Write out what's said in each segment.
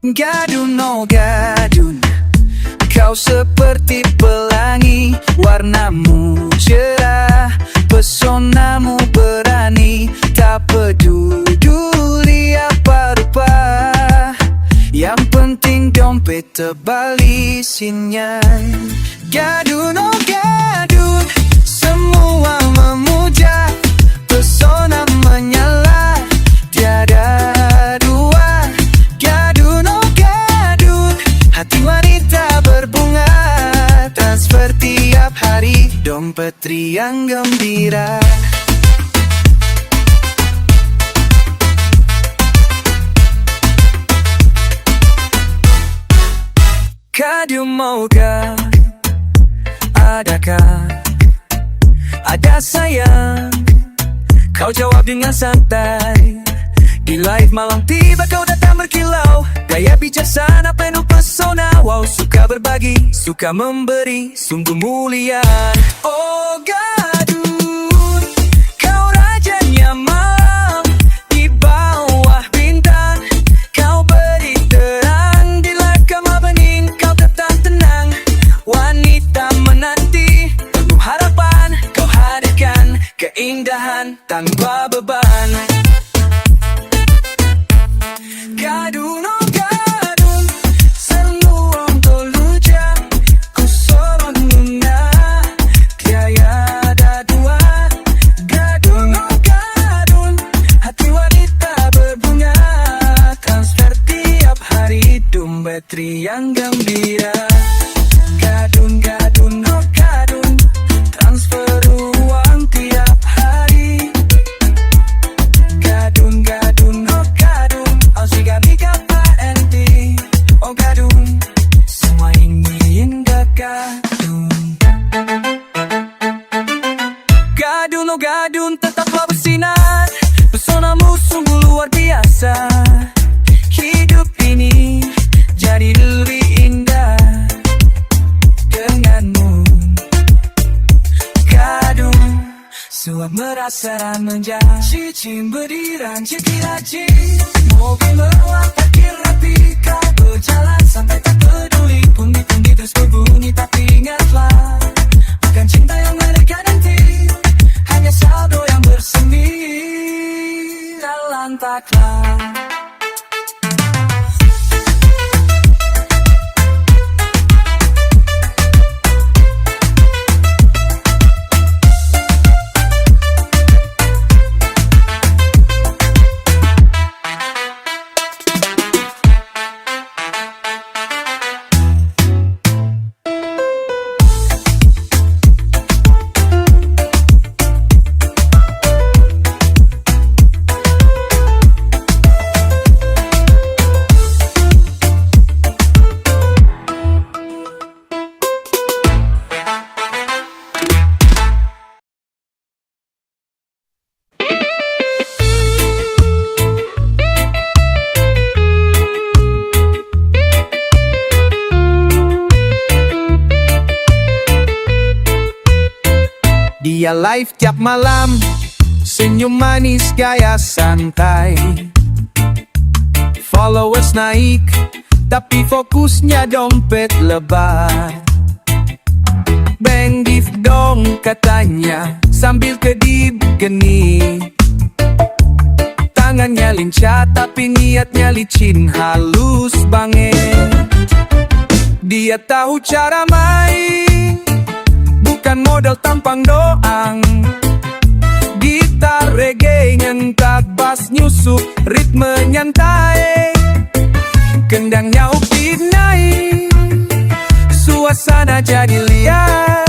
Gadun oh gadun, kau seperti pelangi. Warnamu cerah, pesonamu berani. Tak peduli apa rupa, yang penting dompet tebal isinya. Gadun oh gadun, semua memuja. Pesona menyala, tiada dua. Gadun oh gadun, hati wanita berbunga. Transfer tiap hari, dompet riang gembira. Kadu maukah, adakah ada sayang? Kau jawab dengan santai. Di live malam tiba kau datang berkilau. Gaya bijaksana penuh pesona. Wow, suka berbagi, suka memberi, sungguh mulia. Oh gadun, kau rajanya malam. Di bawah bintang kau beri terang. Di live kamar bening kau tetap tenang. Wanita menanti, penuh harapan. Kau hadirkan keindahan tanpa beban. Gadun oh gadun, seluruh toluja. Ku sorot nuna, tiada dua. Gadun oh gadun, hati wanita berbunga. Transfer tiap hari, dompet riang gembira. Gadun gadun oh gadun, transfer uang tiap hari. Gadun gadun oh gadun, Aussie Bika PNT. Oh gadun, semua ingin gadun. Gadun oh gadun, tetaplah bersinar. Pesonamu sungguh luar biasa. Hidup ini jadi lebih indah denganmu. Gadun, suap merasa manja. Cicing beriran cekiraci. Mobil meluap parkir rapi. Kau berjalan santai tak peduli. Pundi-pundi terus berbunyi. Tapi ingatlah, bukan cinta yang mereka nanti, hanya saldo yang bersemi dalam taklah. Dia live tiap malam, senyum manis gaya santai. Followers naik, tapi fokusnya dompet lebar. Bang div dong katanya, sambil kedip geni. Tangannya lincah tapi niatnya licin, halus banget. Dia tahu cara main, bukan modal tampang doang. Gitar reggae nyentak, bass nyusup, ritme nyantai. Kendangnya upit naik, suasana jadi liar.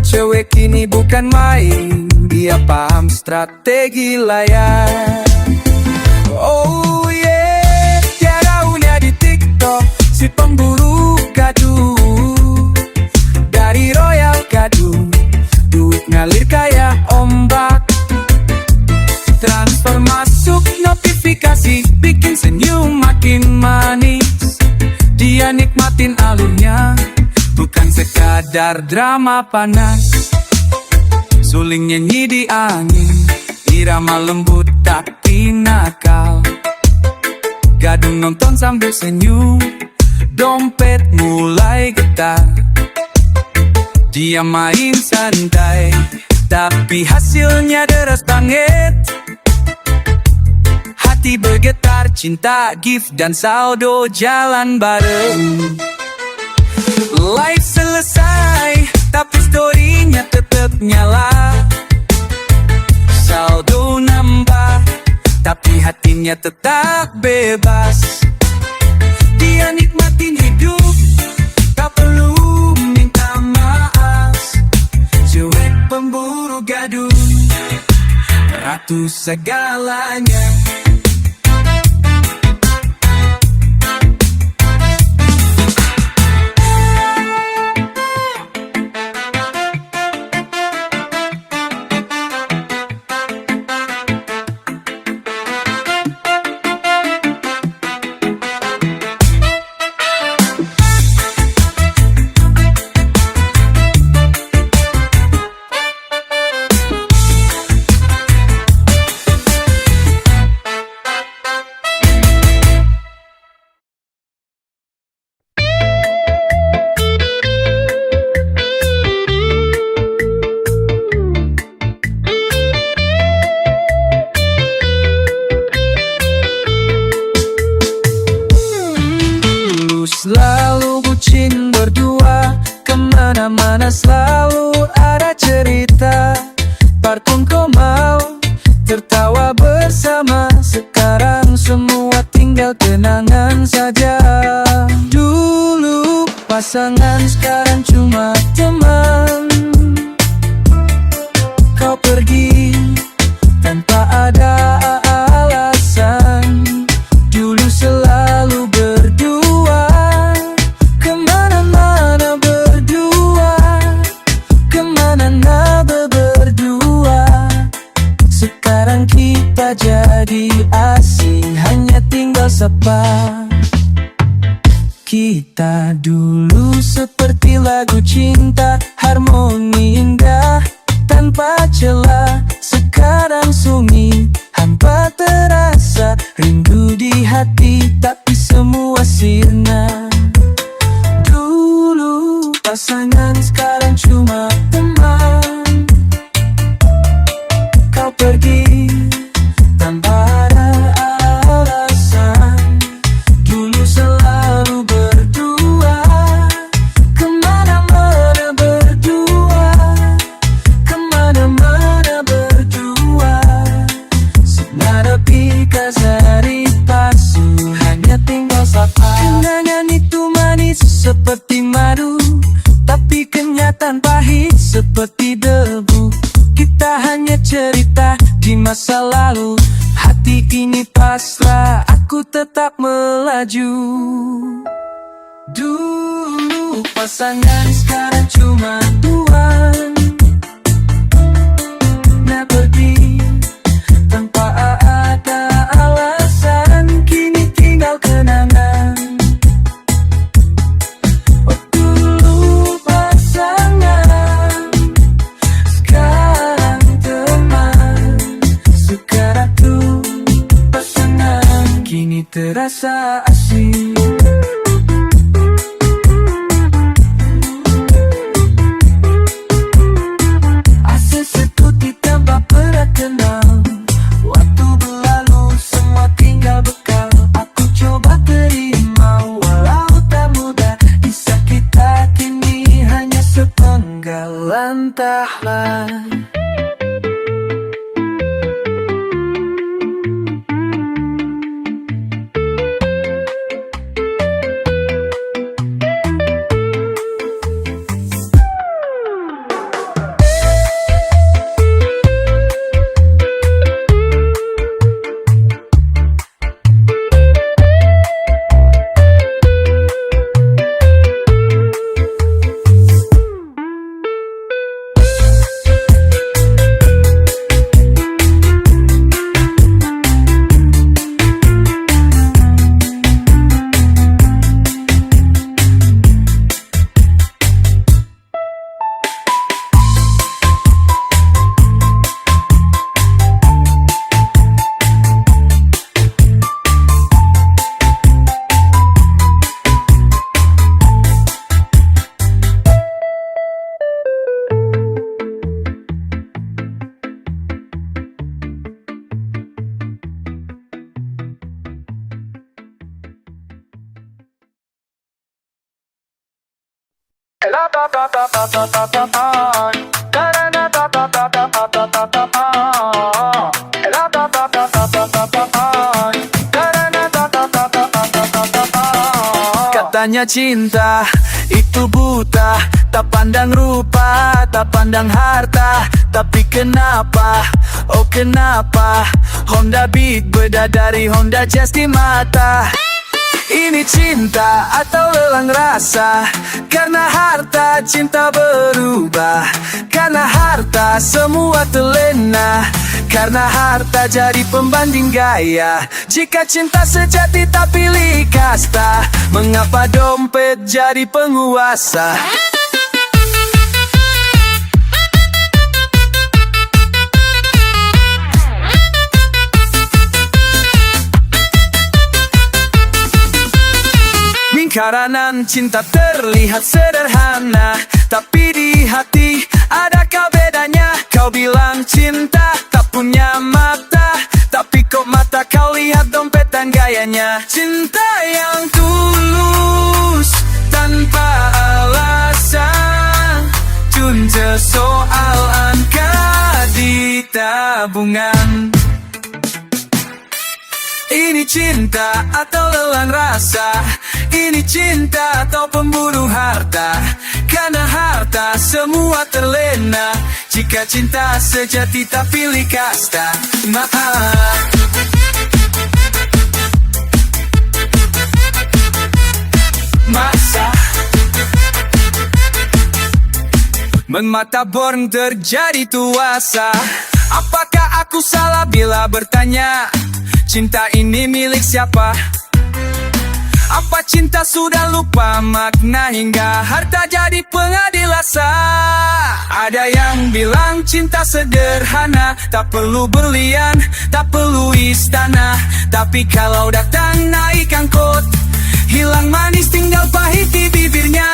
Cewek ini bukan main, dia paham strategi layar. Oh yeah, tiada unia di TikTok, si pemburu gadun. Dari Royal Gadun, duit ngalir kayak ombak. Transfer masuk notifikasi, bikin senyum makin manis. Dia nikmatin alurnya, bukan sekadar drama panas. Suling nyanyi di angin, irama lembut tapi nakal. Gadung nonton sambil senyum, dompet mulai getar. Dia main santai, tapi hasilnya deras banget. Hati bergetar, cinta, gift, dan saldo jalan bareng. Live selesai, tapi story-nya tetep nyala. Saldo nambah, tapi hatinya tetap bebas. Dia nikmatin hidup, tak perlu minta maaf. Cuek pemburu gadung, ratu segalanya. Selalu bucin berdua, kemana-mana selalu ada cerita. Parpun kau mau tertawa bersama, sekarang semua tinggal kenangan saja. Dulu pasangan, sekarang cuma teman. Kau pergi tanpa ada alasan. Dulu selalu berdua, kemana-mana berdua, kemana-mana berdua. Sekarang kita jadi asing, hanya tinggal sapa. Kita dulu seperti lagu cinta, harmoni indah tanpa celah. Sekarang sunyi, hampa terasa, rindu di hati, tapi semua sirna. Dulu pasangan, sekarang cuma teman. Kau pergi tanpa ada alasan. Dulu selalu berdua, kemana-mana berdua, kemana-mana berdua. Senada pika sari pasu, hanya tinggal sapa. Kenangan itu manis seperti madu, tapi kenyataan pahit seperti debu. Kita hanya cerita di masa lalu, hati ini pasrah, aku tetap melaju. Dulu pasangan, sekarang cuma tuan. Nah pergi tanpa ada alasan, kini tinggal kenangan. Oh dulu pasangan, sekarang teman. Sekarang tuh pasangan, kini terasa asing. Entahlah. Katanya cinta itu buta, tak pandang rupa, tak pandang harta. Tapi kenapa, oh kenapa Honda Beat beda dari Honda Jazz di mata? Ini cinta atau lelang rasa? Karena harta cinta berubah, karena harta semua terlena, karena harta jadi pembanding gaya. Jika cinta sejati tak pilih kasta, mengapa dompet jadi penguasa? Lingkaran cinta terlihat sederhana, tapi di hati adakah bedanya? Kau bilang cinta tak punya mata, tapi kok mata kau lihat dompet dan gayanya? Cinta yang tulus tanpa alasan, cuma soal angka di tabungan. Ini cinta atau lelang rasa? Ini cinta atau pemburu harta? Karena harta semua terlena, jika cinta sejati tak pilih kasta. Masa memata born terjadi tuasa. Apakah aku salah bila bertanya, cinta ini milik siapa? Apa cinta sudah lupa makna hingga harta jadi pengadil asa? Ada yang bilang cinta sederhana, tak perlu berlian, tak perlu istana. Tapi kalau datang naik angkot, hilang manis tinggal pahit di bibirnya.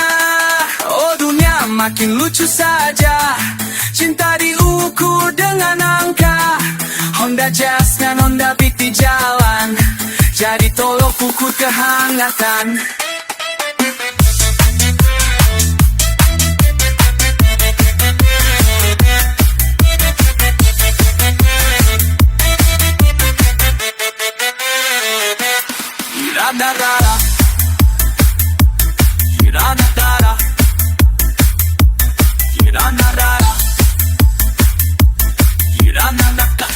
Oh dunia makin lucu saja, cinta diukur dengan angka. Honda Jazz dan Honda Beat di jalan, jadi tolok ukur kehangatan. Ira-da-da-da, ira-da-da-da, ira-da-da-da, ira-da-da-da.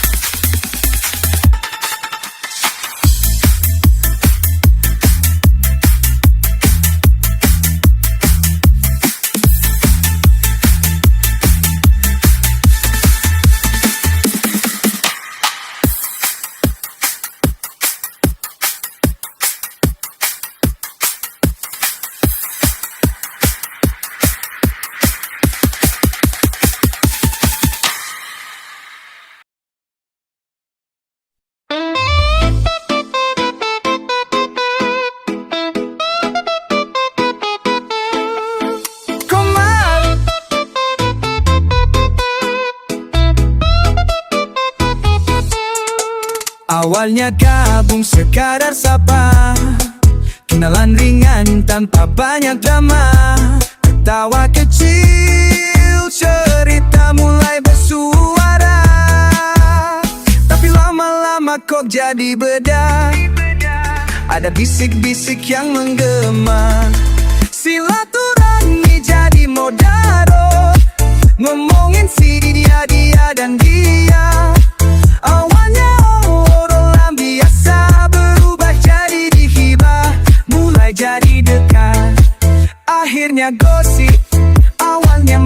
Awalnya gabung sekadar sapa, kenalan ringan tanpa banyak drama. Ketawa kecil, cerita mulai bersuara. Tapi lama-lama kok jadi beda, ada bisik-bisik yang menggema. Silaturahmi jadi modaro, ngomongin si dia dan dia. Awalnya obrolan biasa, berubah jadi dihibah, mulai jadi dekat, akhirnya gosip. Awalnya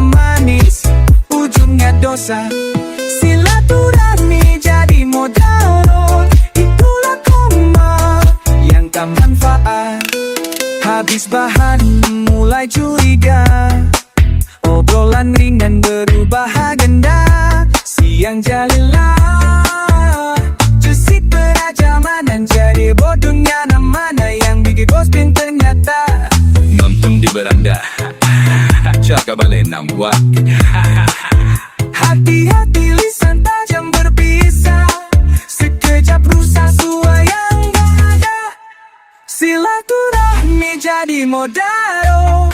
manis, ujungnya dosa. Silaturahmi jadi modal, itulah koma yang tak manfaat. Habis bahan mulai curiga, obrolan ringan berubah agenda. Siang jalilah, jusik berajaman, jadi bodohnya mana yang bikin gospin ternyata. Nonton di beranda, cakap balik nampak. Hati-hati lisan tajam berpisah, sekejap rusak sua yang gak ada. Silaturahmi jadi modal,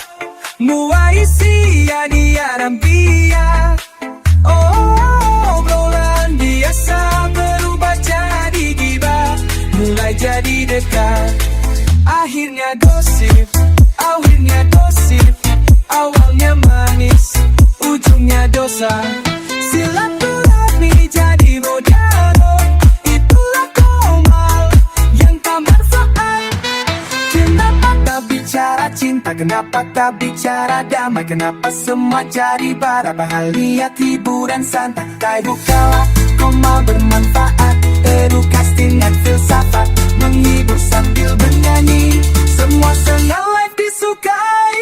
Semua isiannya Arabia. Oh, obrolan biasa berubah jadi gibah, mulai jadi dekat, akhirnya gosip. Awalnya manis, ujungnya dosa. Silaturahmi jadi modal, itulah komal yang tak manfaat. Kenapa tak bicara cinta, kenapa tak bicara damai, kenapa semua jadi bara bahan, lihat hiburan santai. Bukalah komal bermanfaat, edukasi dan filsafat, menghibur sambil bernyanyi, semua senang live disukai.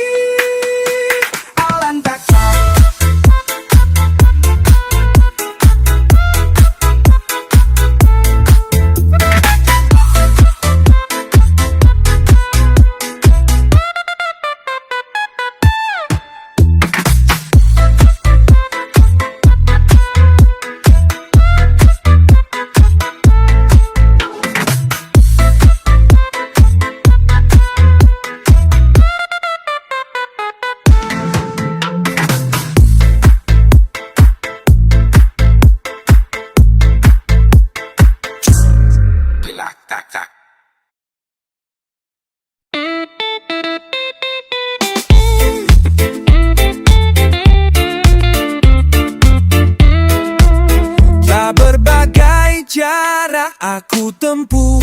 Jarak aku tempuh,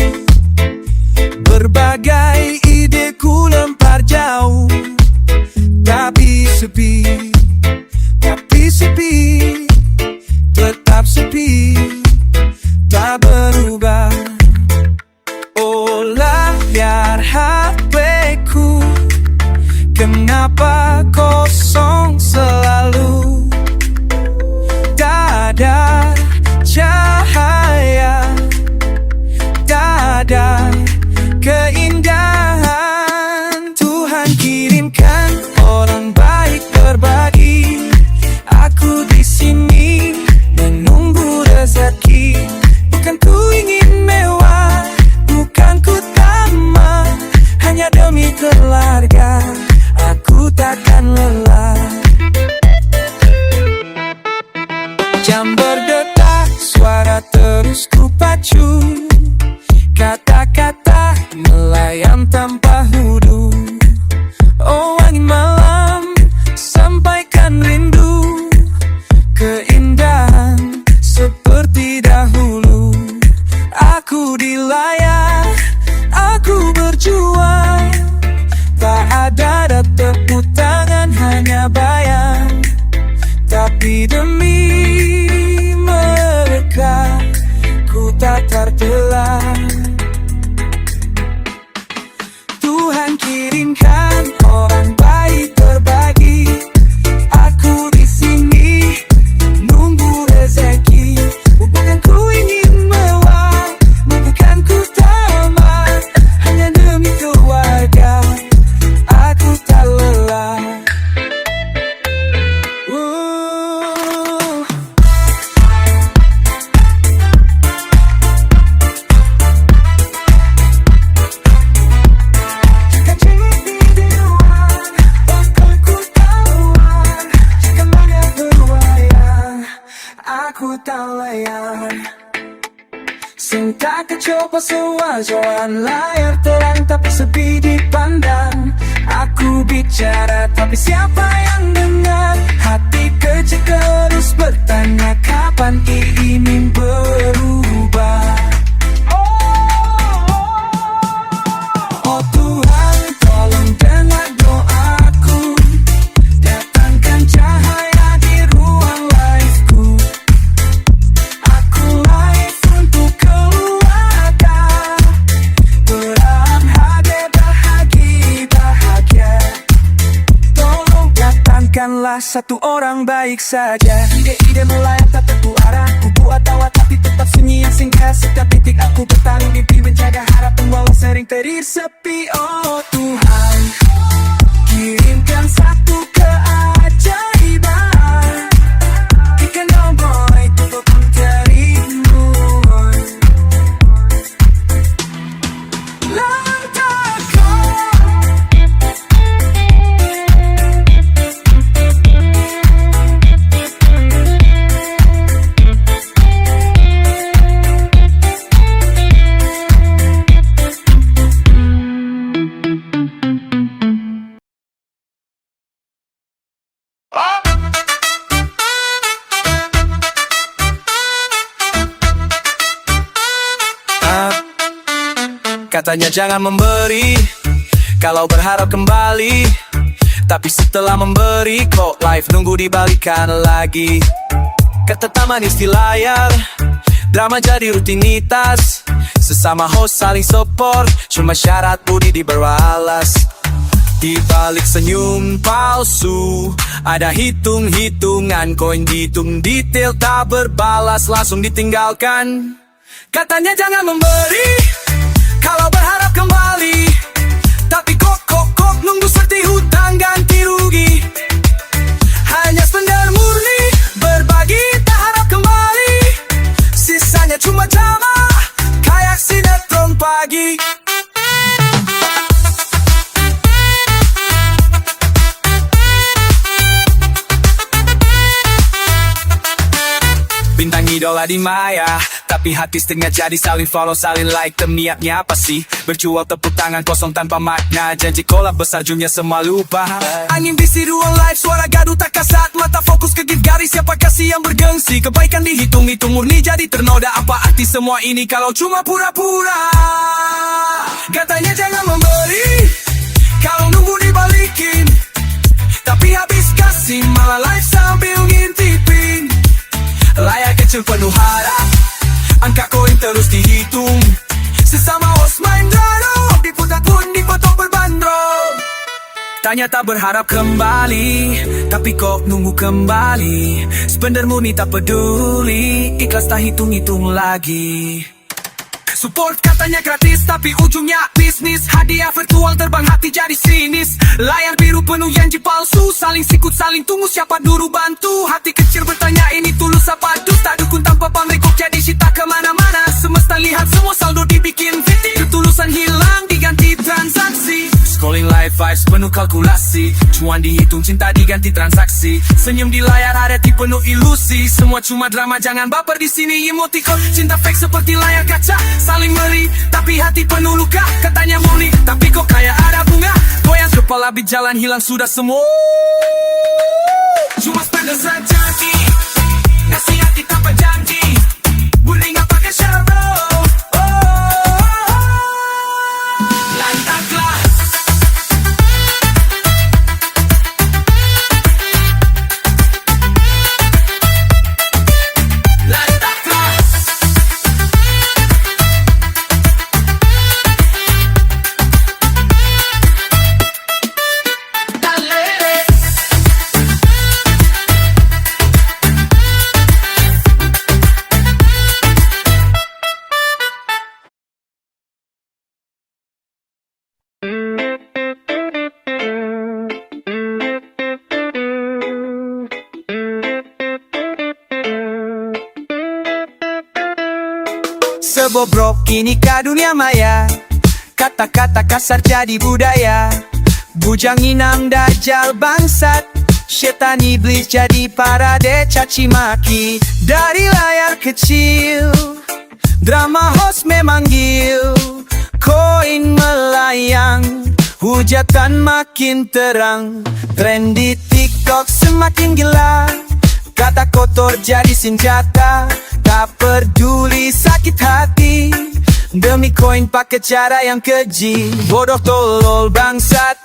berbagai ideku lempar jauh, tapi sepi, tetap sepi, tak berubah. Oh layar HP-ku, kenapa kosong selalu, tak ada cahaya, tak ada keindahan. Tuhan kirimkan orang baik berbagi, aku di sini menunggu rezeki. Bukan ku ingin mewah, bukan ku tamak, hanya demi keluarga aku takkan lelah. Jam berdetak, suara terus ku pacu, kata-kata melayang tanpa huru. Oh angin malam, sampaikan rindu, keindahan seperti dahulu. Aku di layar, aku berjuang, tak ada tepuk tangan, hanya bayang. Tapi demi mereka ku tak terbelah. Tuhan kirimkan orang baik berbagi, aku di sini nunggu rezeki. Bukan ku ingin mewah, bukan ku tamak, hanya demi keluarga aku tak lelah. Aku tak layan, tak kecoba sewajawan, layar terang tapi sepi dipandang. Aku bicara tapi siapa yang dengar, hati kecil terus bertanya kapan ingin berubah. Oh Tuhan, tolong dengar doaku, datangkan cahaya di ruang live-ku. Aku live untuk keluarga, berharap bahagia. Tolong datangkanlah satu orang baik saja. Ide-ide mulai tak tentu arah, ku buat tawa tapi tetap sunyi yang singgah. Setiap titik aku bertarung mimpi menjaga harapan walau sering tersepi. Oh Tuhan, kirimkan satu keajaiban, ikan nomor itu pun terimbun. Langkahkan Katanya jangan memberi kalau berharap kembali, tapi setelah memberi kok life nunggu dibalikan lagi. Kata manis di layar, drama jadi rutinitas. Sesama host saling support, cuma syarat budi diberalas. Di balik senyum palsu ada hitung-hitungan koin dihitung detail tak berbalas langsung ditinggalkan. Katanya jangan memberi kalau berharap kembali, tapi kok nunggu seperti hutang ganti rugi. Hanya spender murni berbagi tak harap kembali, sisanya cuma drama kayak sinetron pagi. Bintang idola di maya, tapi hati setengah jadi saling follow, saling like. Niatnya apa sih? Berjual tepuk tangan kosong tanpa makna. Janji kolab besar dunia semua lupa. Angin bisi ruang live, suara gaduh tak kasat. Mata fokus ke gift garis, siapa kasih yang bergengsi. Kebaikan dihitung-hitung murni jadi ternoda. Apa arti semua ini kalau cuma pura-pura? Katanya jangan memberi kalau nunggu dibalikin, tapi habis kasih malah live sambil ngintipin. Layar kecil penuh harap, angka koin terus dihitung. Sesama host main drama, diputar pun dipotong berbandrol. Tanya tak berharap kembali, tapi kok nunggu kembali. Spender murni tak peduli, ikhlas tak hitung-hitung lagi. Support katanya gratis, tapi ujungnya bisnis. Hadiah virtual terbang hati jadi sinis. Layar biru penuh janji palsu, saling sikut saling tunggu siapa dulu bantu. Hati kecil bertanya ini tulus apa dus. Tak dukun tanpa pamrih kok jadi sita kemana-mana. Semesta lihat semua saldo dibikin fitting. Ketulusan hilang diganti transaksi. Scrolling live vibes penuh kalkulasi, cuan dihitung cinta diganti transaksi. Senyum di layar hati penuh ilusi. Semua cuma drama jangan baper di sini. Emoticon cinta fake seperti layar kaca, saling meri, tapi hati penuh luka. Katanya murni, tapi kok kayak ada bunga. Goyang kepala di jalan hilang sudah semua. Cuma spender saja nih, ngasih hati tanpa janji. Bully gak pakai syarat. Lantaklah. Sebobrok kini ke dunia maya, kata-kata kasar jadi budaya. Bujang inang dajjal bangsat, setan iblis jadi parade caci maki. Dari layar kecil, drama host memanggil. Koin melayang, hujatan makin terang. Tren di TikTok semakin gila, kata kotor jadi senjata. Tak peduli sakit hati, demi koin pakai cara yang keji. Bodoh tolol bangsat,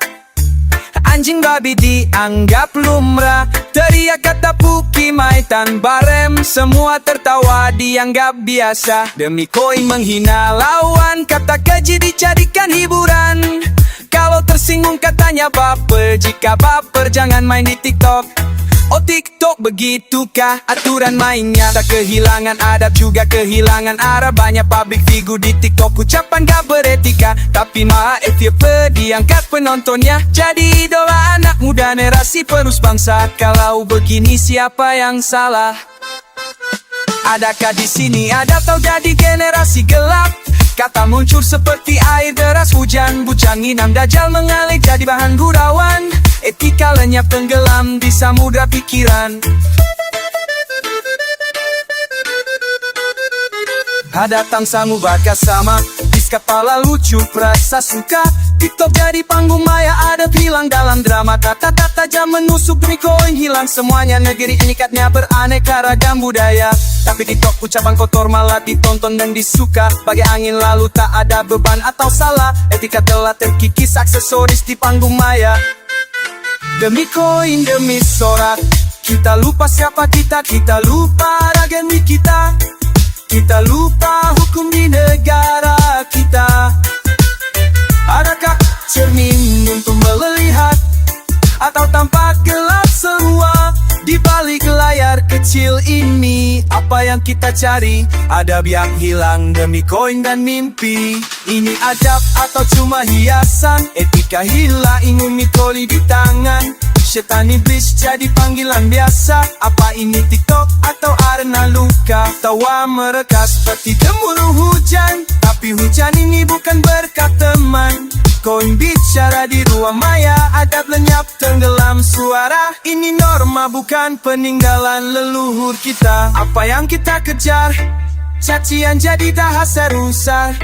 anjing babi dianggap lumrah. Teriak kata puki maitan barem, semua tertawa dianggap biasa. Demi koin menghina lawan, kata keji dijadikan hiburan. Kalau tersinggung katanya baper, jika baper jangan main di TikTok. Oh TikTok begitukah aturan mainnya? Tak kehilangan adab juga kehilangan arah. Banyak public figure di TikTok ucapan gak beretika, tapi maaf ya diangkat penontonnya. Jadi idola anak muda generasi penerus bangsa. Kalau begini siapa yang salah? Adakah di sini ada atau jadi generasi gelap? Kata muncul seperti air deras hujan. Bujang inang dajjal mengalir jadi bahan gurauan. Etika lenyap tenggelam di samudra pikiran. Ada tang sangu bakas sama, bis kepala lucu perasa suka. TikTok jadi panggung maya, ada hilang dalam drama. Kata-kata tajam menusuk demi koin, hilang semuanya. Negeri ini katanya beraneka ragam budaya, tapi TikTok ucapan kotor malah ditonton dan disuka. Bagai angin lalu tak ada beban atau salah. Etika telah terkikis aksesoris di panggung maya. Demi koin, demi sorak, kita lupa siapa kita. Kita lupa ragami kita. Kita lupa hukum di negara kita. Adakah cermin untuk melihat, atau tampak gelap semua di balik layar kecil ini? Apa yang kita cari? Adab yang hilang demi koin dan mimpi. Ini adab atau cuma hiasan? Etika hilang, ingin mitoli di tangan. Setan iblis jadi panggilan biasa. Apa ini TikTok atau arena luka? Tawa mereka seperti gemuruh hujan, tapi hujan ini bukan berkat teman. Koin bicara di ruang maya, adab lenyap tenggelam suara. Ini norma bukan peninggalan leluhur kita. Apa yang kita kejar? Cacian jadi bahasa rusak.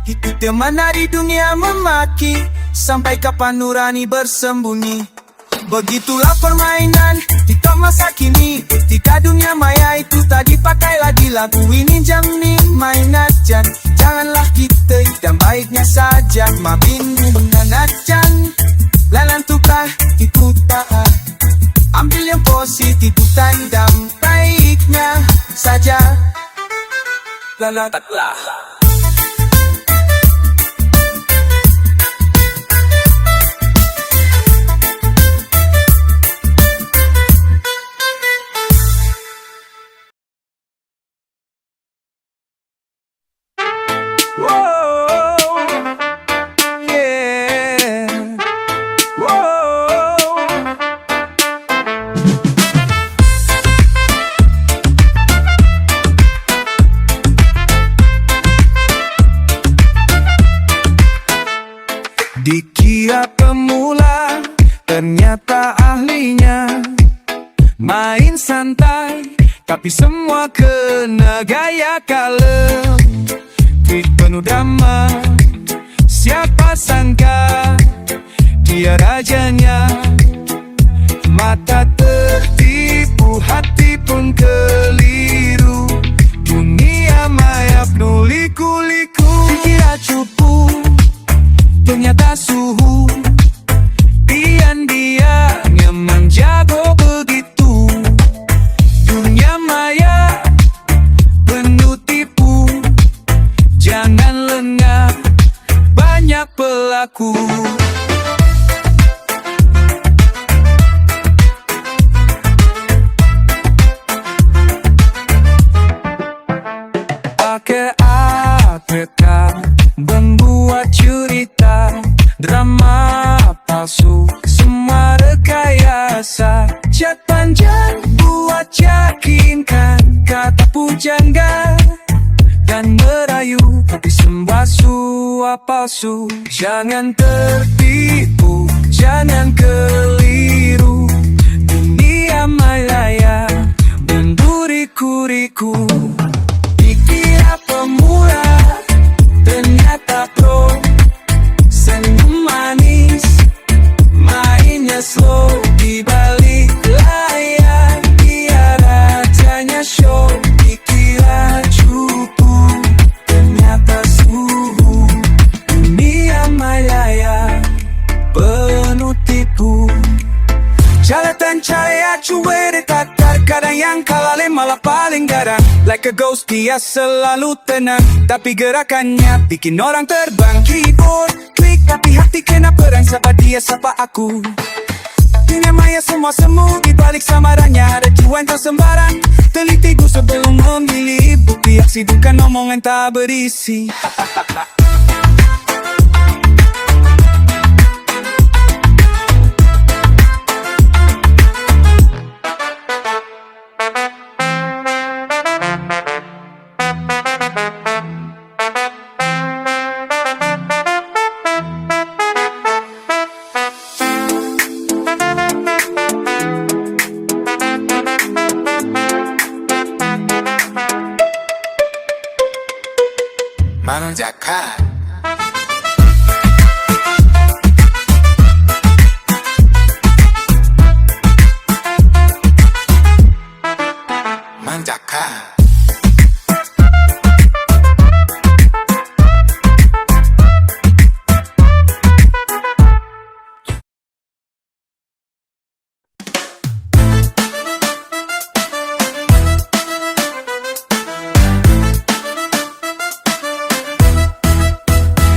Itu mana di dunia memaki? Sampai kapan nurani bersembunyi? Begitulah permainan TikTok masa kini. Ketika dunia maya itu tak dipakai lagi, lagu ini jamin mainan. Janganlah kita dan baiknya saja mabin menanajan. Lalan tukar itu tak, ambil yang positif dan baiknya saja. Lalan taklah. Dikira pemula, ternyata ahlinya. Main santai, tapi semua kena gaya kalem. Tweet penuh drama, siapa sangka dia rajanya. Mata tertipu, hati pun keliru. Dunia maya penuh liku-liku. Dikira cupu, ternyata suhu. Pian dia nyaman jago begitu. Dunia maya penuh tipu. Jangan lengah, banyak pelaku. Pakai APK membuat cerita, drama palsu, semua rekayasa. Chat panjang buat yakinkan kata pujangga, dan merayu tapi sembah suap palsu. Jangan tertipu, jangan keliru. Dunia maya menduri-kuriku. Dikira pemula, ternyata pro. Senyum manis, mainnya slow. Di balik layar dia rajanya show. Dikira cupu, ternyata suhu. Dunia maya penuh tipu. Jalatan cahaya cuek tatar, kadang yang kalah malah paling garang. Like a ghost dia selalu tenang, tapi gerakannya bikin orang terbang. Keyboard klik tapi hati kena perang. Siapa dia, siapa aku? Dunia maya semua semu, di balik samarannya ada jiwa yang tak sembarang. Teliti gue sebelum memilih, bukti aksi bukan omongan tak berisi. Manong Jakarta. tanjakan.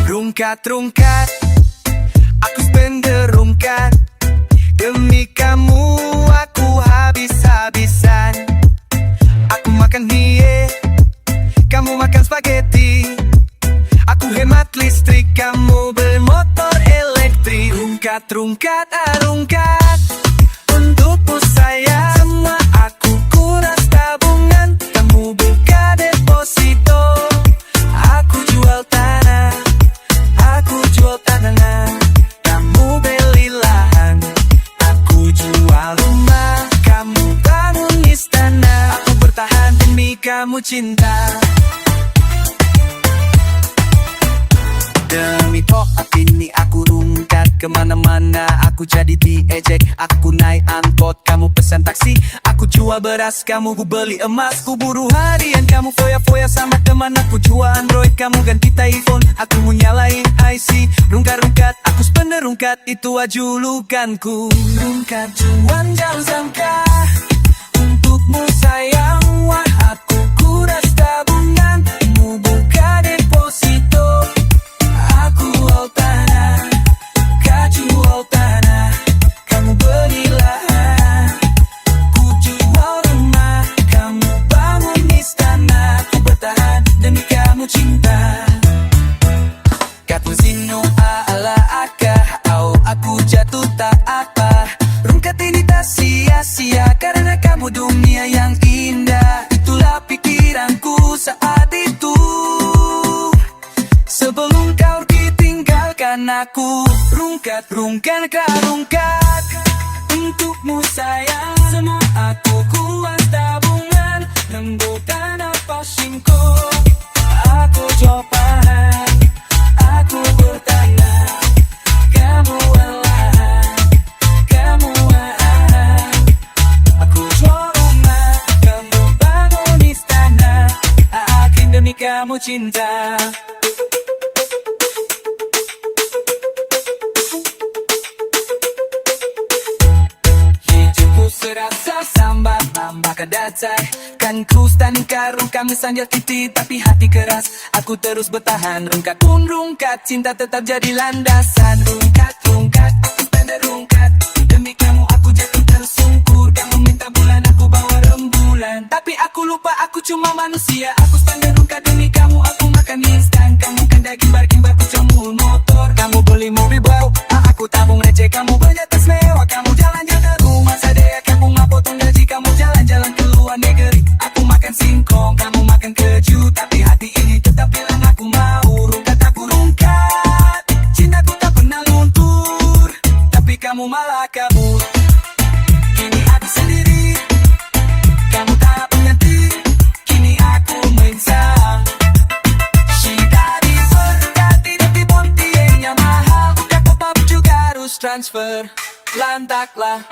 Rungkat-rungkat, aku spender rungkat. Demi kamu aku habis-habisan. Aku makan mie, kamu makan spaghetti. Aku hemat listrik, kamu bermotor elektrik. Rungkat-rungkat, rungkat. Untukmu sayang, semua aku kuras tabungan. Kamu buka deposito, aku jual tanah. Aku jual tanah, kamu beli lahan. Aku jual rumah, kamu bangun istana. Aku bertahan demi kamu cinta. Demi toat ini aku rungkat. Kemana-mana aku jadi diejek. Aku naik angkot, kamu pesan taksi. Aku jual beras, kamu ku beli emas. Ku buru harian, kamu foya-foya sama teman. Aku jual Android, kamu ganti iPhone. Aku mau nyalain IC. Rungkat-rungkat, aku spender rungkat. Itu julukanku. Rungkat cuan jangan sangka. Untukmu sayang, wah aku kuras tabungan. Kamu buka deposito, aku jual tanah. Kau jual tanah, kamu beli lahan. Ku jual rumah, kamu bangun istana. Ku bertahan demi kamu cinta. Kata zino ala akah, aku jatuh tak apa. Rungkat ini tak sia-sia karena kamu dunia yang indah. Itulah pikiranku saat itu. Sebelum kau ditinggalkan aku. Rungkat, rungkat, rungkat. Untukmu sayang, semua aku kuas tabungan. Rembukan apa singko, aku cobahan. Aku bertanya, kamu alahan, kamu alahan. Aku jual rumah, kamu bangun istana. Akhir demi kamu cinta. Hidupku serasa sambar, nambah kedatai. Kan ku standing karung, kami sanjat titik. Tapi hati keras, aku terus bertahan. Rungkat pun rungkat, cinta tetap jadi landasan. Rungkat, rungkat, aku spender rungkat. Demi kamu aku jatuh tersungkur. Kamu minta bulan, aku bawa rembulan. Tapi aku lupa aku cuma manusia. Aku spender rungkat demi kamu, aku makan instan. Kamu kan daging barking batu cemul motor. Kamu beli mobil baru, aku tabung receh. Kamu banyak tas mewah, kamu jalan-jalan ke rumah sadaya. Kamu nggak potong gaji, kamu jalan-jalan ke luar negeri. Aku makan singkong, kamu makan keju. Tapi hati ini tetap bilang aku mau. Rungkat aku rungkat, cintaku tak pernah luntur. Tapi kamu malah kabur. Kini aku sendiri, kamu tak mengerti. Kini aku menyesal. Dari berkati tapi bontinya mahal. Udah kopap juga harus transfer. Lantaklah.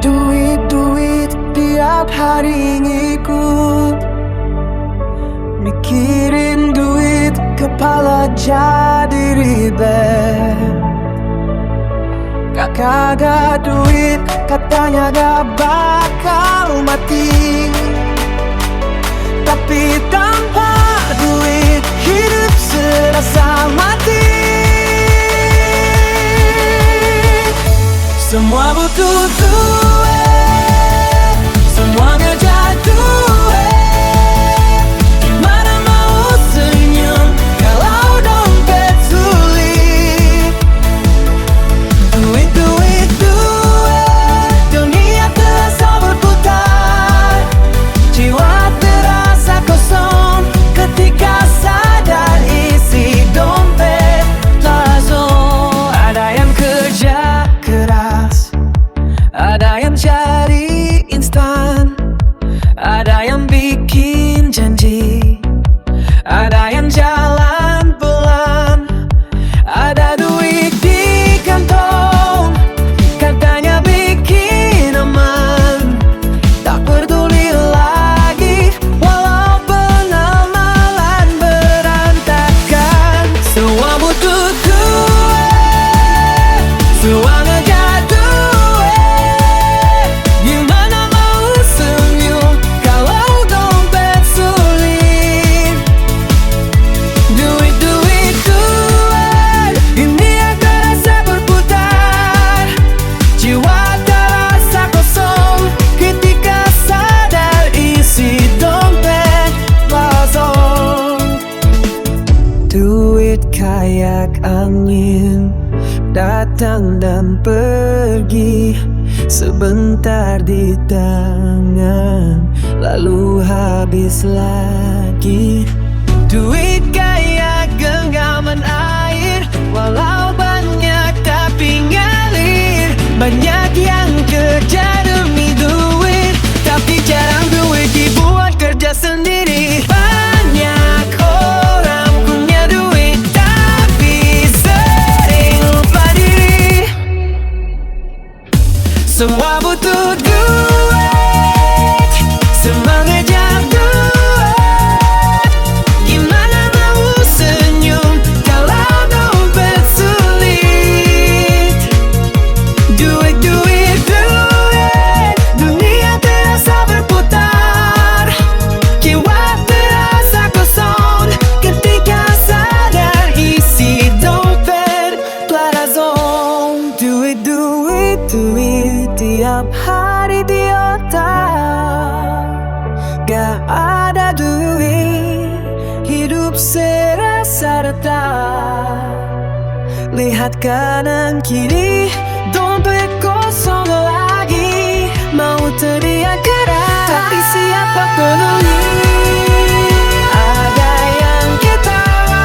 Duit-duit tiap hari ngikut. Mikirin duit, kepala jadi ribet. Kagak duit, katanya gak bakal mati. Tapi tanpa duit, hidup serasa mati. Semua butuh duit, semuanya jadi duit. Gimana mau senyum kalau dompet sulit? Duit, duit, duit, dunia terasa berputar. Jiwa terasa kosong. Ada yang bikin janji, ada yang jalan pelan, ada duit di kantong, katanya bikin aman. Tak peduli lagi walau penamalan berantakan. Semua butuh duit, semua ngejar duit. Gimana mau senyum kalau dompet sulit? Duit, duit, duit, ini yang terasa berputar. Jiwa terasa kosong ketika sadar isi dompet kosong. Duit kayak angin, datang dan pergi sebentar di tangan, lalu habis lagi. Duit kayak genggaman air, walau banyak tapi ngalir. Banyak yang kerja demi duit, tapi jarang duit dibuat kerja sendiri. Banyak orang punya duit, tapi sering lupa diri. Semua butuh duit, semua ngejar duit. Gimana mau senyum kalau dompet sulit? Duit, duit, duit, dunia terasa berputar. Jiwa terasa kosong ketika sadar isi dompet plazon. Duit, duit, duit, tiap hari di otak. Gak ada duit, hidup serasa retak. Lihat kanan kiri, dompet kosong lagi. Mau teriak keras, tapi siapa peduli? Ada yang ketawa,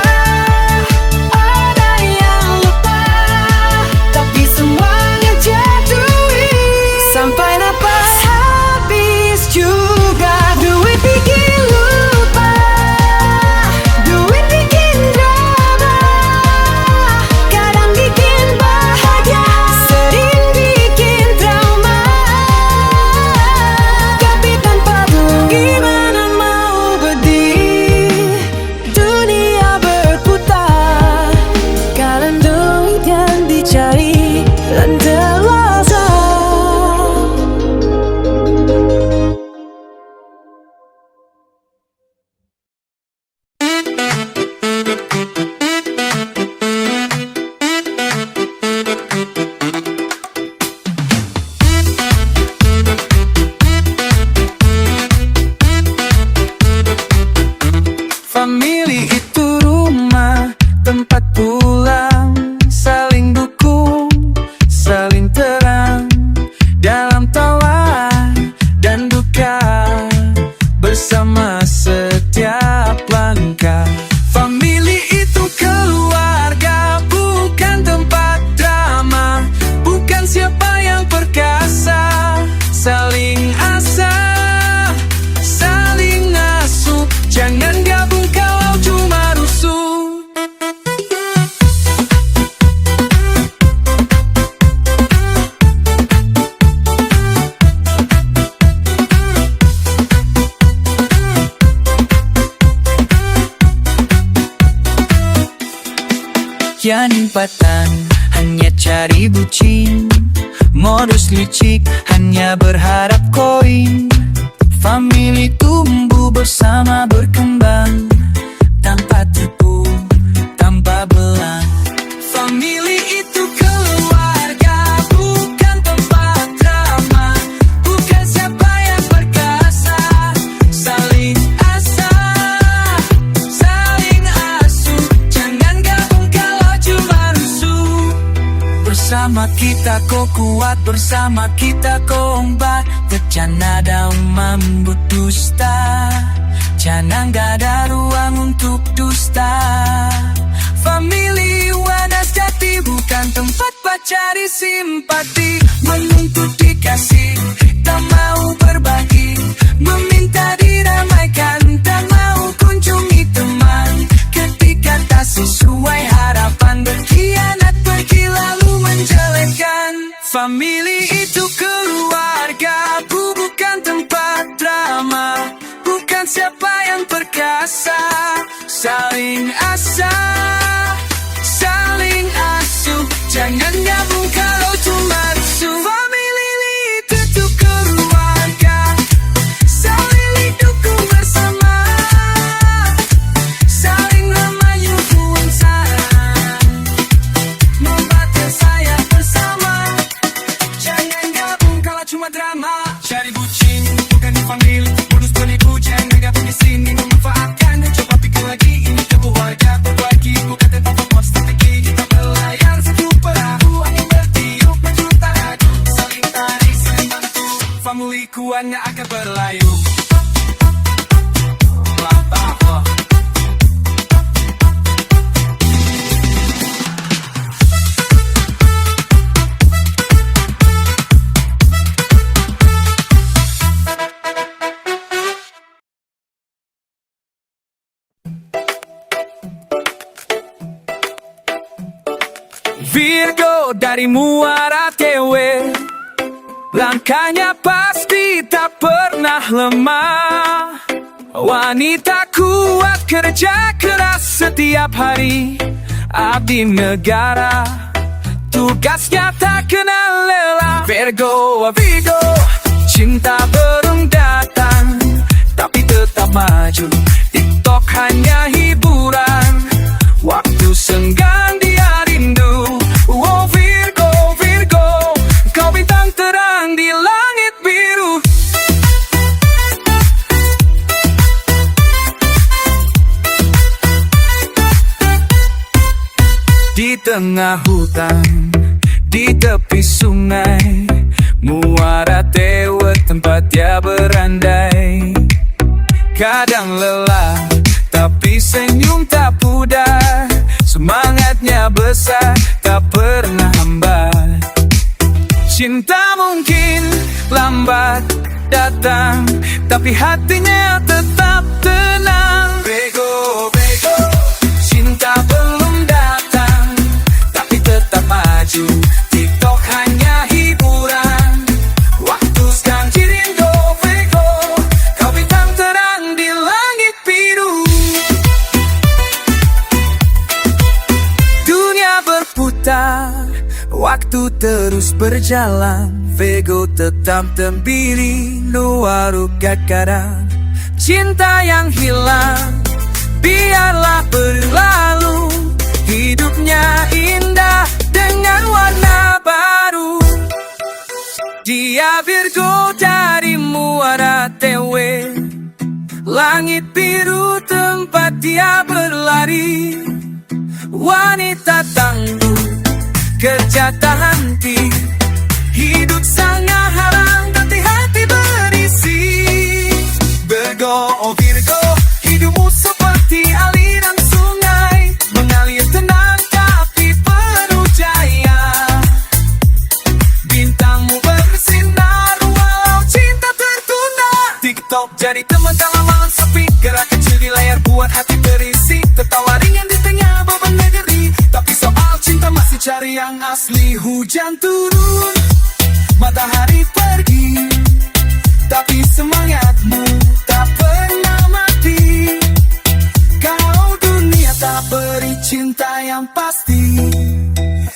ada yang lupa, tapi semuanya jadui. Sampai napas habis juga. Duit bikin lupa, duit bikin drama, kadang bikin bahagia, sering bikin trauma. Tapi tanpa duit gimana mau berdiri? Dunia berputar, kadang duit yang dicari dan terasa. Family itu rumah, tempat pulang, saling dukung, saling terang, dalam tawa dan duka, bersama setiap langkah. Family itu keluarga, bukan tempat drama, bukan siapa yang perkasa. Saling asah, saling asuh, jangan gabung kalau cuma rusuh. Kian impatan, hanya cari bucin, modus licik, hanya berharap koin. Family tumbuh bersama berkembang, tanpa tipu, tanpa belang. Family itu keluarga, bukan tempat drama, bukan siapa yang perkasa. Saling asah, saling asuh, jangan gabung kalau cuma rusuh. Bersama kita kau kuat, bersama kita kau ombak. Bercanda dan membuat dusta, jangan gak ada ruang untuk dusta. Family wadah sejati, bukan tempat cari simpati. Menuntut dikasih, tak mau berbagi, meminta saling asa, saling asuh. Jangan gabung kalau cuma rusuh. Family itu keluarga, saling dukung bersama, saling memayu bangsa, membantu saya bersama. Jangan gabung kalau cuma drama. Cari bucin bukan di family, bonus penipu. Jangan gabung di sini memanfaatkan. Coba pikir lagi, ini keluarga berbagi, bukan tentang famous strategi. Kita berlayar satu perahu, angin bertiup berjuta radu, saling tarik saling bantu. Family kuatnya akan berlayu. Mantap loh. Virgo dari Muara Tewe, langkahnya pasti tak pernah lemah. Wanita kuat kerja keras setiap hari, abdi negara, tugasnya tak kenal lelah. Virgo, Virgo, cinta belum datang, tapi tetap maju. TikTok hanya hiburan, waktu senggang dia rindu. Oh Virgo, Virgo, kau bintang terang di langit biru. Di tengah hutan, di tepi sungai, Muara Tewe tempat dia berandai. Kadang lelah, tapi senyum tak pudar, semangatnya besar, tak pernah hambat. Cinta mungkin lambat datang, tapi hatinya tetap tenang. Bego, bego, cinta belum datang, tapi tetap maju. TikTok hanya hiburan, waktu sekarang rindu. Bego, kau bintang terang di langit biru. Dunia berputar, waktu terus berjalan. Virgo tetap tembiri, luar ukat kadang. Cinta yang hilang, biarlah berlalu. Hidupnya indah dengan warna baru. Dia Virgo dari Muara Tewe, langit biru tempat dia berlari. Wanita tangguh, kerja tak henti, hidup sangat harang, tapi hati berisi. Virgo, oh Virgo, hidupmu seperti aliran sungai, mengalir tenang tapi penuh jaya. Bintangmu bersinar walau cinta tertunda. TikTok jadi teman dalam malam sepi, gerak kecil di layar buat hati berisi. Tertawa ringan di tengah beban negeri, tapi soal cinta masih cari yang asli. Hujan turun, matahari pergi, tapi semangatmu tak pernah mati. Kau dunia tak beri cinta yang pasti.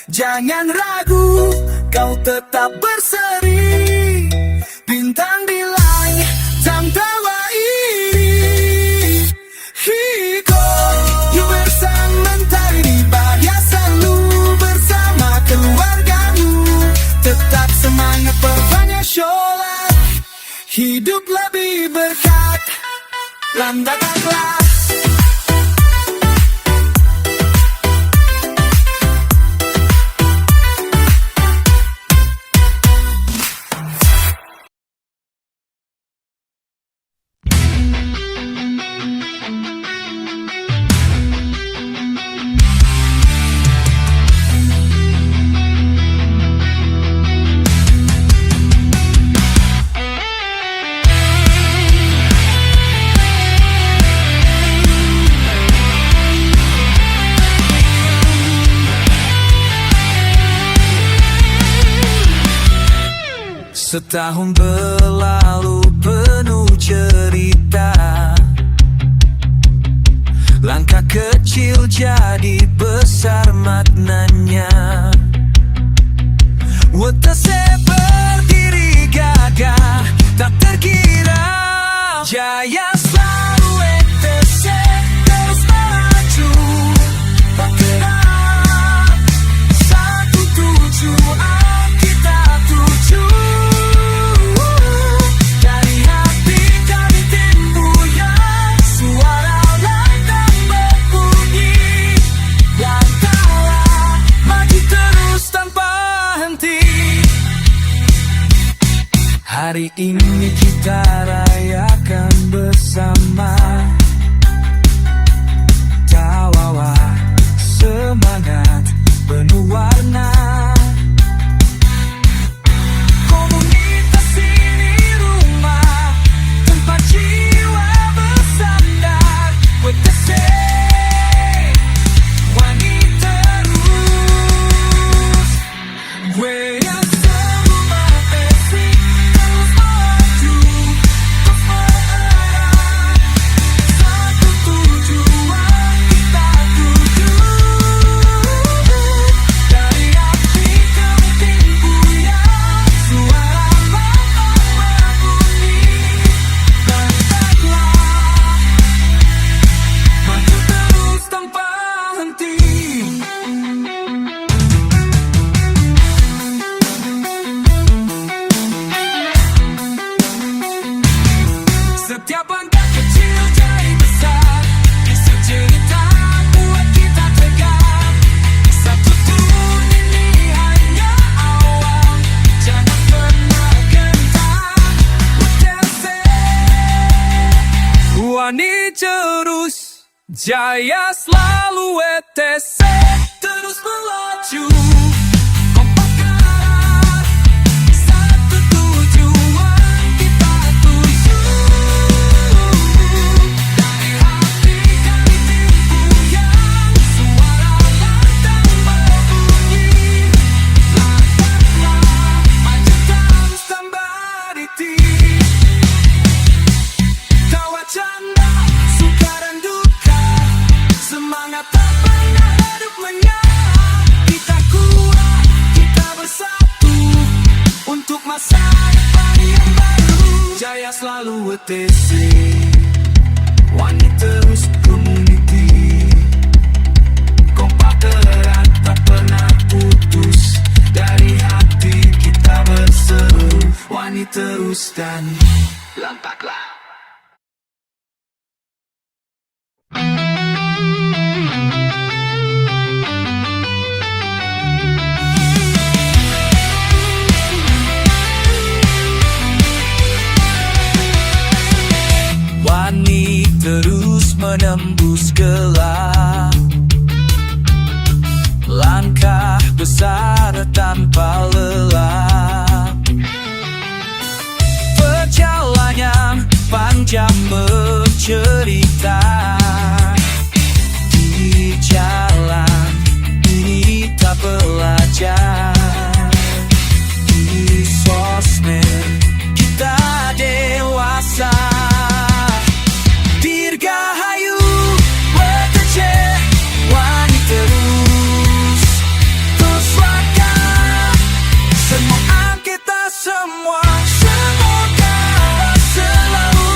Jangan ragu, kau tetap berseri. Bintang di langit, tawa iri. Hiko, you bersama mentari, bahagia selalu bersama keluargamu. Tetap semangat, perbanyak sholat, hidup lebih berkat, landakanlah. Setahun berlalu penuh cerita, langkah kecil jadi besar maknanya. Wetese berdiri gagah tak terkira, jaya selalu wetese terus maju. Bergerak satu tujuan kita tuju. Dari hati kami timbuyan suara lantang berbunyi. Langkahlah maju terus tanpa henti. Hari ini kita rayakan bersama. Tawawa semangat penuh warna. Komunitas ini rumah tempat jiwa bersandar. Wetese wani terus. Wea semua besi terus maju. Terus bergerak satu tujuan kita tuju. Dari hati kami timbuyan suara lantang berbunyi. Langkahlah maju terus tanpa henti. Setiap langkah kecil jadi besar. Kisah cerita buat kita tegak. Satu turun ini hanya awal. Jangan pernah gentar. Wetese wani terus, jaya selalu wetese terus melaju. Kompak erat satu tujuan kita tuju. Dari hati kami timbuyan suara lantang berbunyi. Langkahlah maju terus tanpa henti. Tawa canda, suka dan duka, semangat tak pernah redup menyerah. Kita kuat, kita bersatu untuk masa depan yang baru. Jaya selalu wetese wani terus community. Kompak erat tak pernah putus. Dari hati kita berseru wani terus dan lantaklah. Wani terus menembus gelap. Langkah besar tanpa lelah. Perjalanan panjang bercerita. Di jalan ini tak belajar. Di sosmed kita dewasa. Dirgahayu wetece wani terus. Terus langkah semangat kita semua. Semoga selalu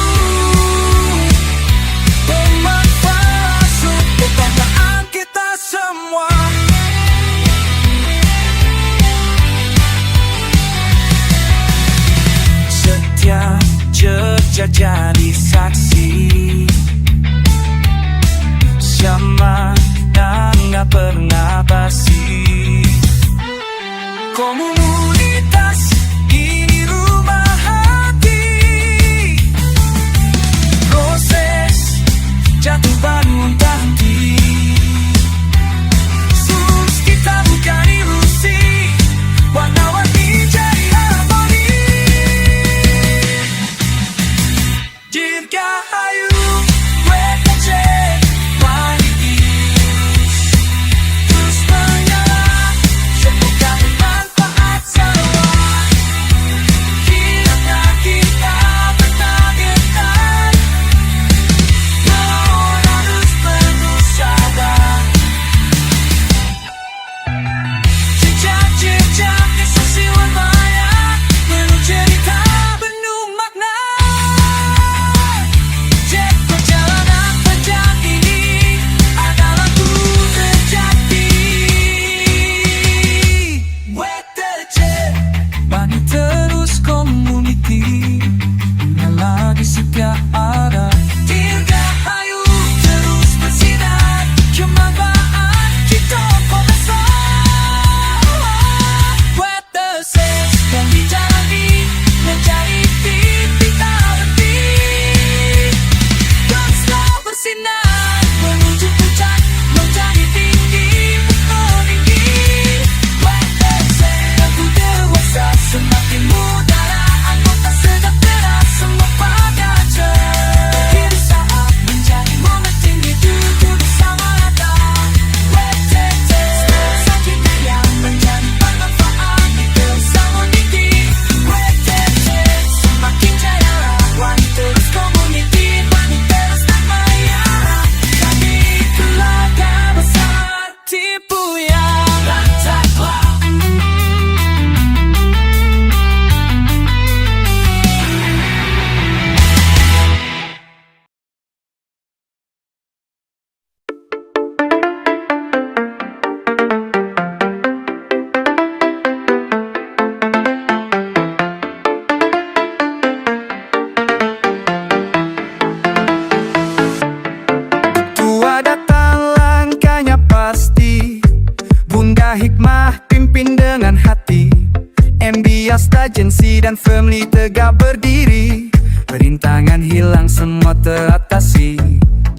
agensi dan firmly tegak berdiri. Perintangan hilang semua teratasi.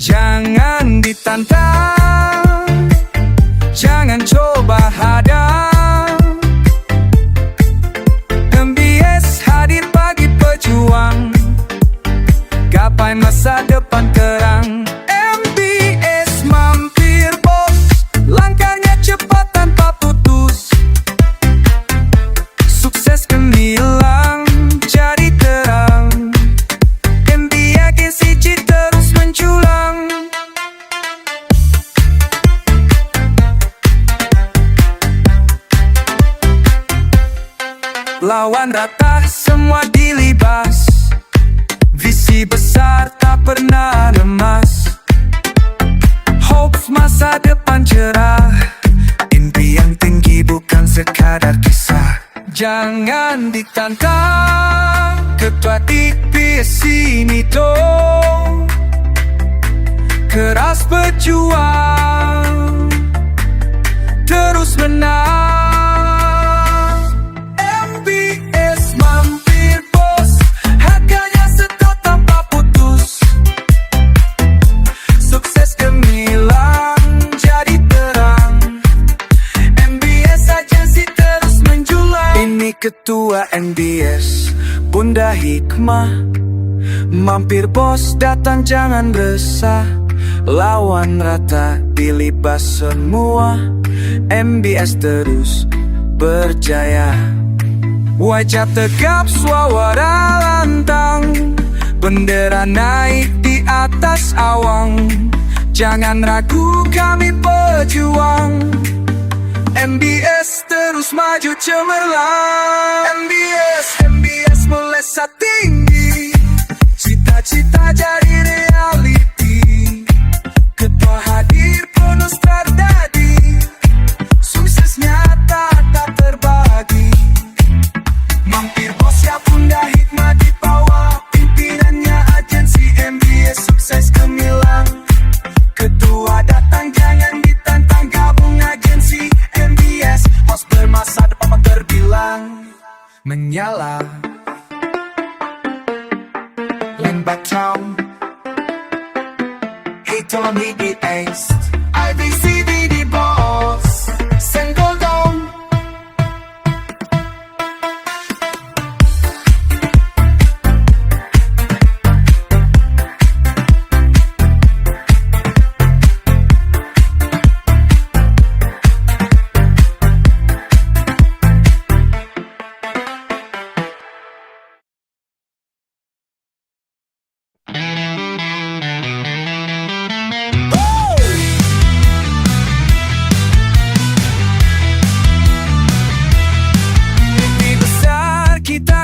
Jangan ditantang, jangan coba hadang. MBS hadir bagi pejuang, gapai masa depan terang. MBS mampir bos, langkahnya cepat tanpa putus. Sukses gemilang jadi terang, MBS agensi terus menjulang. Lawan rata semua dilibas, visi besar tak pernah lemas. Hopes masa depan cerah, impian tinggi bukan sekadar kisah. Jangan ditantang, ketua tipis ini dong. Keras berjuang, terus menang. MBS mampir bos, harganya setor tanpa putus. Sukses gemilang jadi terang, MBS agensi terus menjulang. Ini ketua MBS, Bunda Hikmah. Mampir bos datang jangan resah, lawan rata dilibas semua. MBS terus berjaya, wajah tegap suara lantang, bendera naik di atas awang. Jangan ragu kami pejuang, MBS terus maju cemerlang. MBS melesat tinggi, cita-cita jadi reality. Ketua hadir bonus terdadi, sukses nyata tak terbagi. Mampir bos ya Bunda Hikmah di bawah pimpinannya agensi MBS sukses gemilang. Ketua datang jangan ditantang, gabung agensi MBS. Bos bermasa depan terbilang menyala. Limbat town, he told me it ace. IBCD boss, single down.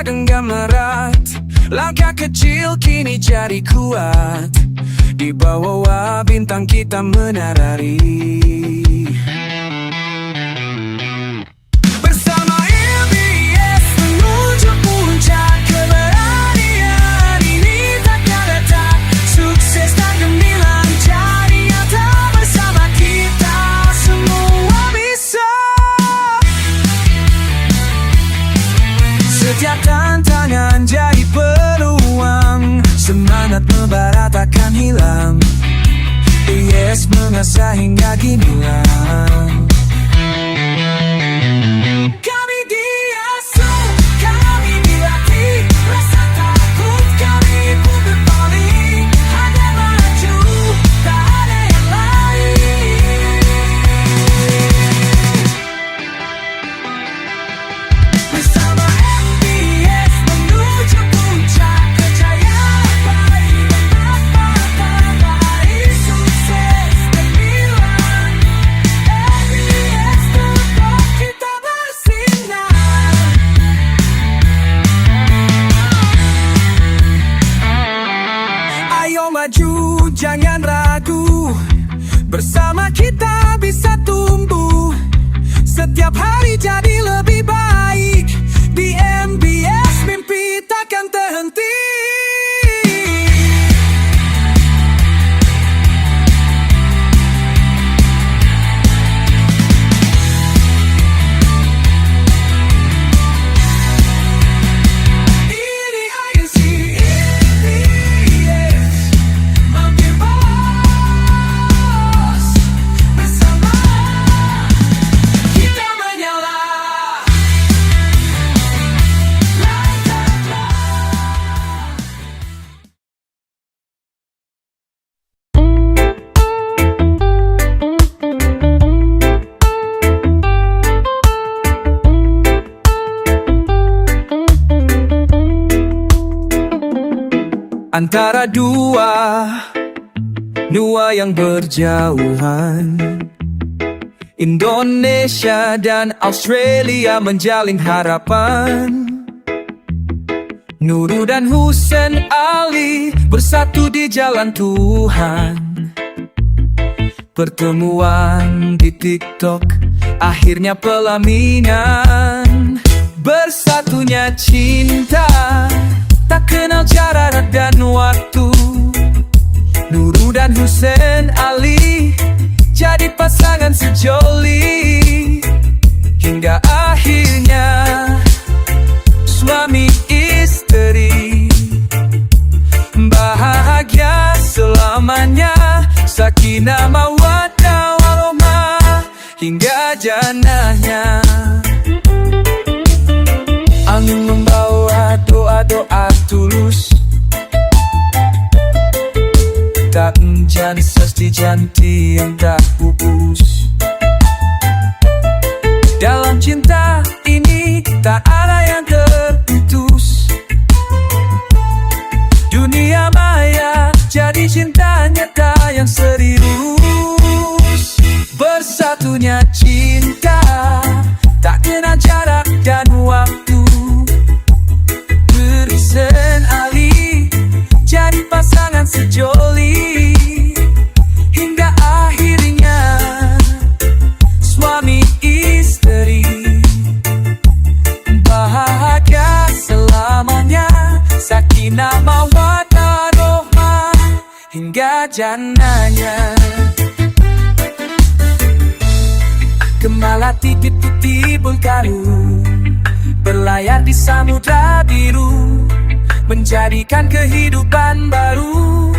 Genggam erat, langkah kecil kini jadi kuat. Di bawah bintang kita menari. Bersama MBS menuju puncak keberanian. Ini takkan letak, sukses dan gemilang jadi nyata. Bersama kita semua bisa. Setiap tantangan jadi peluang, semangat membara takkan hilang. Yes, mengasah hingga gemilang. Kami diasuh, kami dilatih, rasa takut kami pun berpaling. Hanya maju, tak ada yang lain. Bersama MBS menuju puncak kejayaan. Baik baik sukses gemilang. MBS tetap kita bersinar. Ayo maju, jangan ragu. Bersama kita bisa tumbuh. Setiap hari jadi lebih baik. Di MBS mimpi takkan terhenti. antara dua yang berjauhan. Indonesia dan Australia menjalin harapan. Nurul dan Husain Ali bersatu di jalan Tuhan. Pertemuan di TikTok, akhirnya pelaminan. Bersatunya cinta, tak kenal jarak dan waktu. Nurul dan Husain Ali jadi pasangan sejoli. Hingga akhirnya suami istri bahagia selamanya. Sakinah mawaddah warahmah hingga jannahnya. Angin membawa doa-doa tulus, tak enjan sesti janti yang tak pupus. Dalam cinta ini tak ada yang terputus. Dunia maya jadi cinta nyata yang serius. Bersatunya cinta, tak kenal jarak dan waktu. Husain Ali jadi pasangan sejoli. Hingga akhirnya suami istri bahagia selamanya. Sakinah mawaddah rahmah hingga jannahnya. Gemalati putih bergaru berlayar di samudra biru, menjadikan kehidupan baru.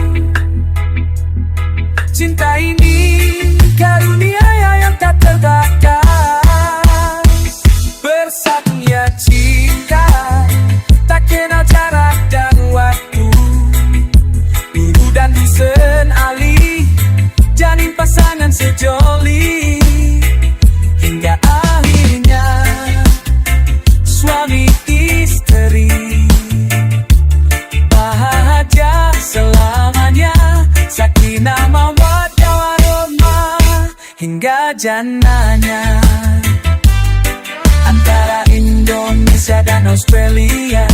Cinta ini karunia yang tak terbatas. Bersatunya cinta, tak kenal jarak dan waktu. Nurul dan Husain Ali jalin pasangan sejoli. Hingga akhirnya suami istri bahagia selamanya. Sakinah mawaddah warahmah hingga jannahnya. Antara Indonesia dan Australia,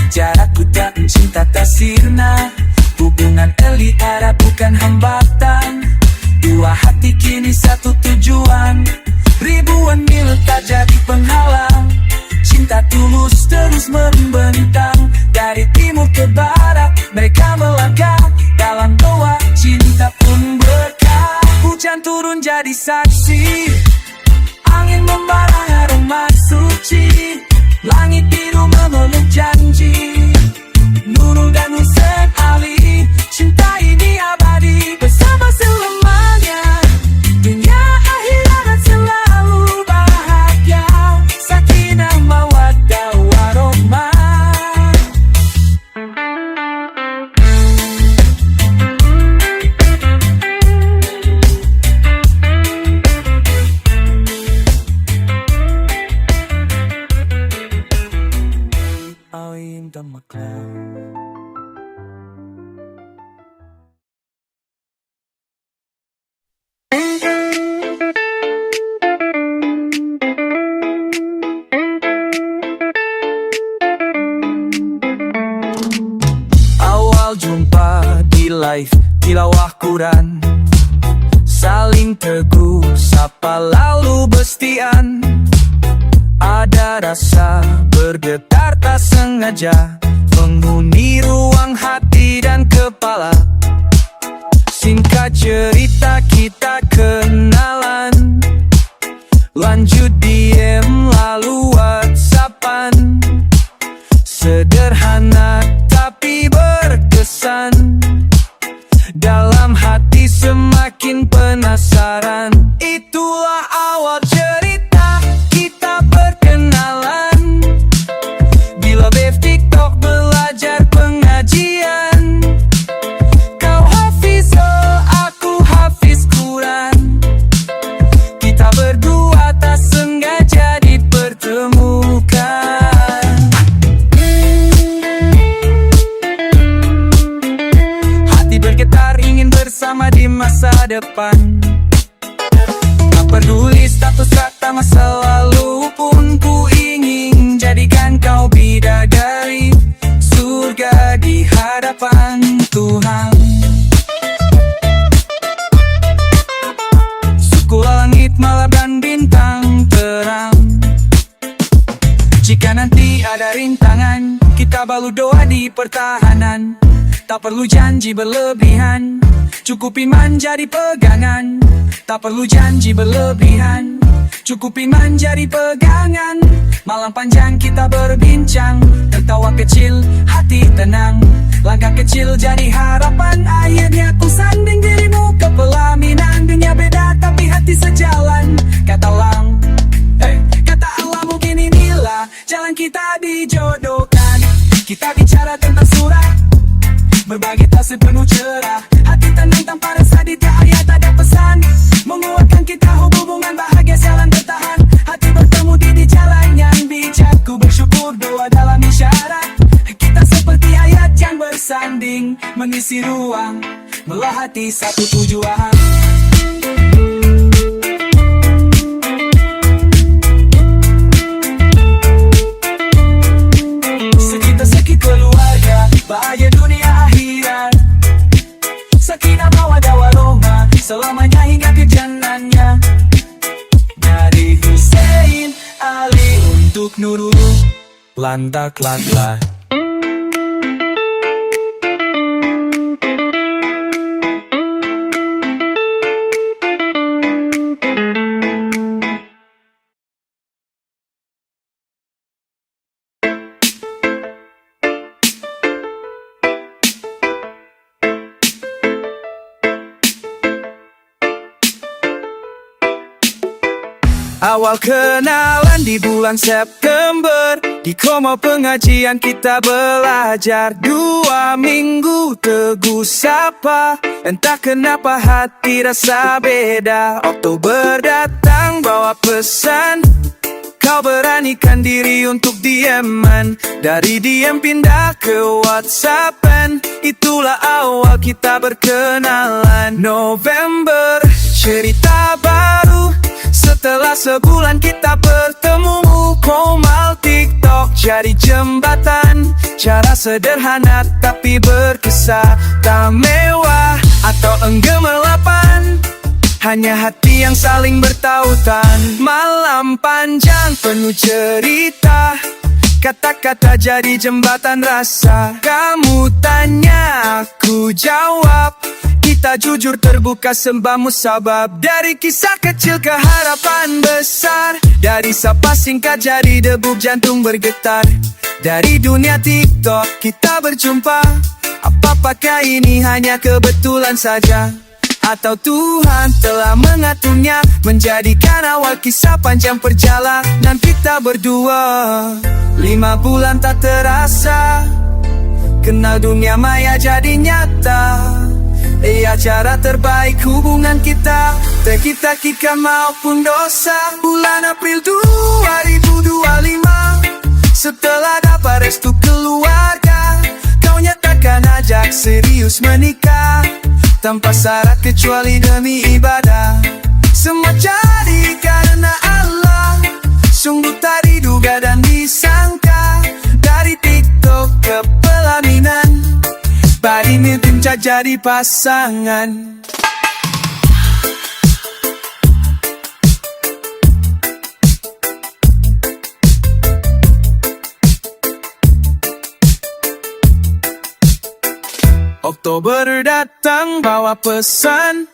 jarakku tak cinta tak sirna. Hubungan elitara bukan hambatan. Dua hati kini satu tujuan. Ribuan mil tak jadi penghalang. Cinta tulus terus membentang. Dari timur ke barat mereka melangkah. Dalam doa cinta pun berkah. Hujan turun jadi saksi, angin membara aroma suci. Langit biru memeluk janji. Nurul dan Husain Ali, cinta ini abadi bersama selamanya. Dunia akhirat selalu bahagia. Sakinah mawaddah warahmah. I'm the McCloud. Awal jumpa di live tilawah Quran, saling teguh sapa lalu bestian. Ada rasa bergetar tak sengaja menghuni ruang hati dan kepala. Singkat cerita kita kenalan, lanjut DM lalu WhatsAppan. Sederhana tapi berkesan, dalam hati semakin penasaran. Itulah awal cerita kita perkenalan. Bila Bev TikTok belajar pengajian, kau hafiz aku hafiz Quran. Kita berdua tak sengaja dipertemukan. masa depan. Tak peduli status kata masa lalu pun, ku ingin jadikan kau bidadari surga di hadapan Tuhan. Suku langit, malam dan bintang terang. Jika nanti ada rintangan, kita balu doa di pertahanan. Tak perlu janji berlebihan, cukup iman jadi pegangan. Tak perlu janji berlebihan, cukup iman jadi pegangan. Malam panjang kita berbincang, tertawa kecil, hati tenang. Langkah kecil jadi harapan, akhirnya ku sanding dirimu ke pelaminan. Dunia beda tapi hati sejalan, kata Lang. Kata Allah mungkin inilah jalan kita dijodohkan. Kita bicara tentang surat, berbagi tak sepenuh cerah. Hati tenang tanpa rasa ditiaya, tak ada pesan menguatkan kita, hubungan bahagia jalan bertahan. Hati bertemu di jalan yang bijak, ku bersyukur doa dalam isyarat. Kita seperti ayat yang bersanding, mengisi ruang, belah hati satu tujuan. Sekita-sekit keluarga, bahagia dunia akhirat. Sakinah mawaddah warahmah, selamanya hingga ke jannahnya. Dari Hussein Ali untuk Nurul, lantak latlah. Awal kenalan di bulan September, di koma pengajian kita belajar. 2 minggu teguh sapa, entah kenapa hati rasa beda. Oktober datang bawa pesan, kau beranikan diri untuk dieman. Dari diem pindah ke WhatsAppan, itulah awal kita berkenalan. November, cerita baru. Setelah sebulan kita bertemu, komal TikTok jadi jembatan. Cara sederhana tapi berkesan, tak mewah atau enggak hanya hati yang saling bertautan. Malam panjang penuh cerita, kata-kata jadi jembatan rasa. Kamu tanya, aku jawab, kita jujur terbuka sembah musabab. Dari kisah kecil ke harapan besar, dari sapa singkat jadi debu jantung bergetar. Dari dunia TikTok kita berjumpa, apakah ini hanya kebetulan saja? Atau Tuhan telah mengaturnya, menjadikan awal kisah panjang perjalanan kita berdua. 5 bulan tak terasa, kenal dunia maya jadi nyata. Cara terbaik hubungan kita, terkita-kita maupun dosa. Bulan April 2025, setelah dapat restu keluarga, kau nyatakan ajak serius menikah, tanpa syarat kecuali demi ibadah. Semua jadi karena Allah, sungguh tak diduga dan disangka. Dari TikTok ke pelaminan, body meeting jadi pasangan. Oktober datang bawa pesan,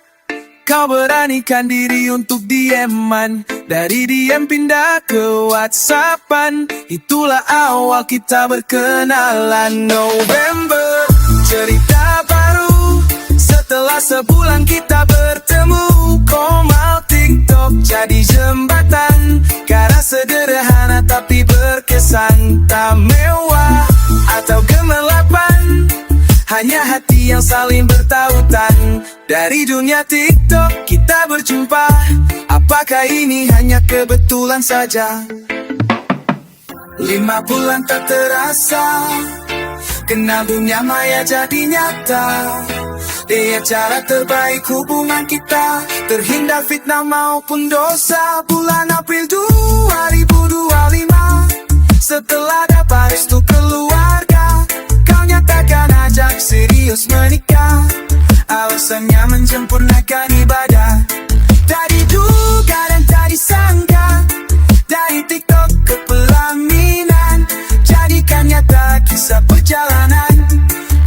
kau beranikan diri untuk dieman. Dari diem pindah ke WhatsAppan, itulah awal kita berkenalan. November, cerita baru. Setelah sebulan kita bertemu, komal TikTok jadi jembatan. Cara sederhana tapi berkesan, tak mewah atau gemerlapan, hanya hati yang saling bertautan. Dari dunia TikTok kita berjumpa, apakah ini hanya kebetulan saja? 5 bulan tak terasa, kenal dunia maya jadi nyata. Dia cara terbaik hubungan kita, terhindar fitnah maupun dosa. Bulan April 2025, setelah dapat restu keluarga, kau nyatakan ajak serius menikah. Alasannya menyempurnakan ibadah. Tadi duga dan tadi sangka, dari TikTok ke pelaminan, jadikan nyata kisah perjalanan,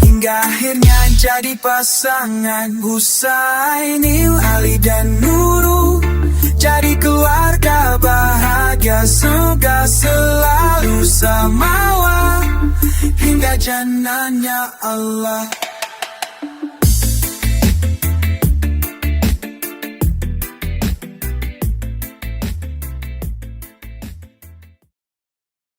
hingga akhirnya jadi pasangan. Husaini, Ali dan Nurul, jadi keluarga bahagia. Semoga selalu samawa hingga jannahnya Allah.